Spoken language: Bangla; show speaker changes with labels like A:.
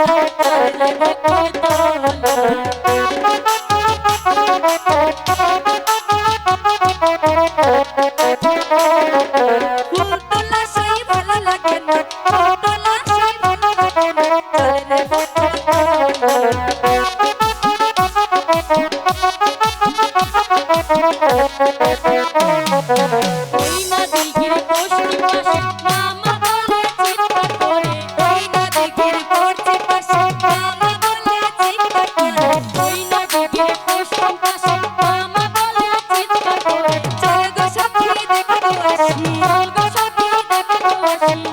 A: চলে বকুল তলে ফুল তোলা সেই ভালো লাগে না ফুল তোলা সেই ভালো লাগে না চলে বকুল ওই না দিঘির পশ্চিম পাশে মামা বলে চিৎকার করে ওই না দিঘির পশ্চিম পাশে মামা বলে চিৎকার করে ওই না দিঘির পশ্চিম পাশে মামা বলে চিৎকার করে চল গো সখী দেখো আসি চল গো সখী দেখো আসি